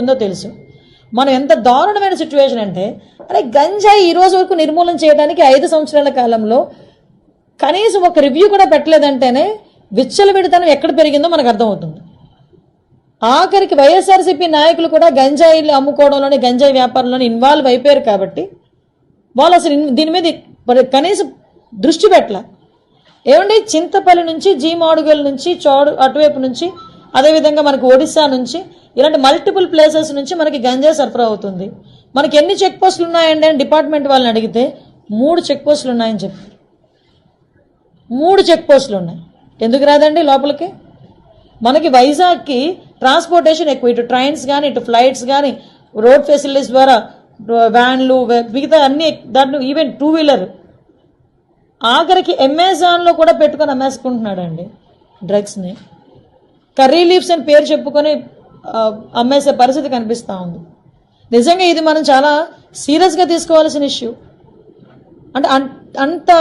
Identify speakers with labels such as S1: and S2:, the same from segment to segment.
S1: ఉందో తెలుసు. మనం ఎంత దారుణమైన సిచ్యువేషన్ అంటే, అరే గంజాయి ఈ రోజు వరకు నిర్మూలన చేయడానికి 5 సంవత్సరాల కాలంలో కనీసం ఒక రివ్యూ కూడా పెట్టలేదంటేనే విచ్చలవిడితనం ఎక్కడ పెరిగిందో మనకు అర్థమవుతుంది. ఆఖరికి వైఎస్ఆర్సీపీ నాయకులు కూడా గంజాయిలు అమ్ముకోవడంలోని గంజాయి వ్యాపారంలోని ఇన్వాల్వ్ అయిపోయారు కాబట్టి వాళ్ళు అసలు దీని మీద కనీసం దృష్టి పెట్టలే. ఏమండి, చింతపల్లి నుంచి జీమాడుగల్ నుంచి అటువైపు నుంచి అదేవిధంగా మనకు ఒడిశా నుంచి ఇలాంటి మల్టిపుల్ ప్లేసెస్ నుంచి మనకి గంజాయి సరఫరా అవుతుంది. మనకి ఎన్ని చెక్ పోస్టులు ఉన్నాయండి అని డిపార్ట్మెంట్ వాళ్ళని అడిగితే 3 చెక్ పోస్టులు ఉన్నాయని చెప్పారు. 3 చెక్ పోస్టులు ఉన్నాయి. ఎందుకు రాదండి లోపలికి? మనకి వైజాగ్కి ట్రాన్స్పోర్టేషన్ ఎక్కువ, ఇటు ట్రైన్స్ కానీ ఇటు ఫ్లైట్స్ కానీ రోడ్ ఫెసిలిటీస్ ద్వారా వ్యాన్లు మిగతా అన్ని దాంట్లో ఈవెన్ 2 వీలర్ ఆఖరికి అమెజాన్లో కూడా పెట్టుకొని అమ్మేసుకుంటున్నాడండి డ్రగ్స్ని. కర్రీ లీవ్స్ అని పేరు చెప్పుకొని అమ్మేసే పరిస్థితి కనిపిస్తూ ఉంది. నిజంగా ఇది మనం చాలా సీరియస్గా తీసుకోవాల్సిన ఇష్యూ. అంటే అంత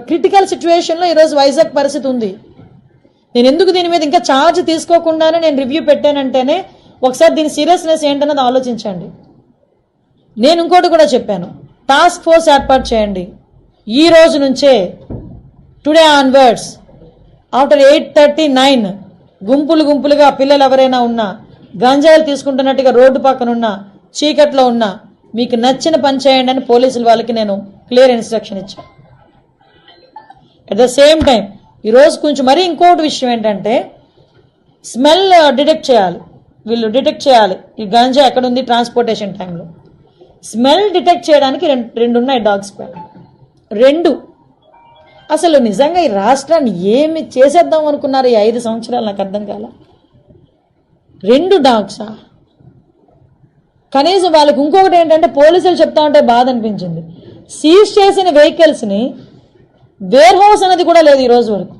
S1: క్రిటికల్ సిచ్యువేషన్లో ఈరోజు వైజాగ్ పరిస్థితి ఉంది. నేను ఎందుకు దీని మీద ఇంకా ఛార్జ్ తీసుకోకుండానే నేను రివ్యూ పెట్టానంటేనే ఒకసారి దీని సీరియస్నెస్ ఏంటన్నది ఆలోచించండి. నేను ఇంకోటి కూడా చెప్పాను, టాస్క్ ఫోర్స్ ఏర్పాటు చేయండి. ఈ రోజు నుంచే టుడే ఆన్వర్డ్స్ ఆఫ్టర్ 8:39 గుంపులుగా పిల్లలు ఎవరైనా ఉన్నా గంజాయిలు తీసుకుంటున్నట్టుగా రోడ్డు పక్కన ఉన్నా చీకట్లో ఉన్నా మీకు నచ్చిన పని చేయండి అని పోలీసుల వాళ్ళకి నేను క్లియర్ ఇన్స్ట్రక్షన్ ఇచ్చాను. అట్ ద సేమ్ టైం ఈరోజు కొంచెం మరీ ఇంకోటి విషయం ఏంటంటే స్మెల్ డిటెక్ట్ చేయాలి. వీళ్ళు డిటెక్ట్ చేయాలి ఈ గంజా ఎక్కడుంది ట్రాన్స్పోర్టేషన్ టైంలో. స్మెల్ డిటెక్ట్ చేయడానికి రెండు ఉన్నాయి డాగ్ స్క్వాడ్. 2 అసలు నిజంగా ఈ రాష్ట్రాన్ని ఏమి చేసేద్దాం అనుకున్నారు ఈ 5 సంవత్సరాలు నాకు అర్థం కాల. 2 డాగ్సా? కనీసం వాళ్ళకి ఇంకొకటి ఏంటంటే పోలీసులు చెప్తా ఉంటే బాధ అనిపించింది, సీజ్ చేసిన వెహికల్స్ని వేర్ హౌస్ అనేది కూడా లేదు ఈ రోజు వరకు.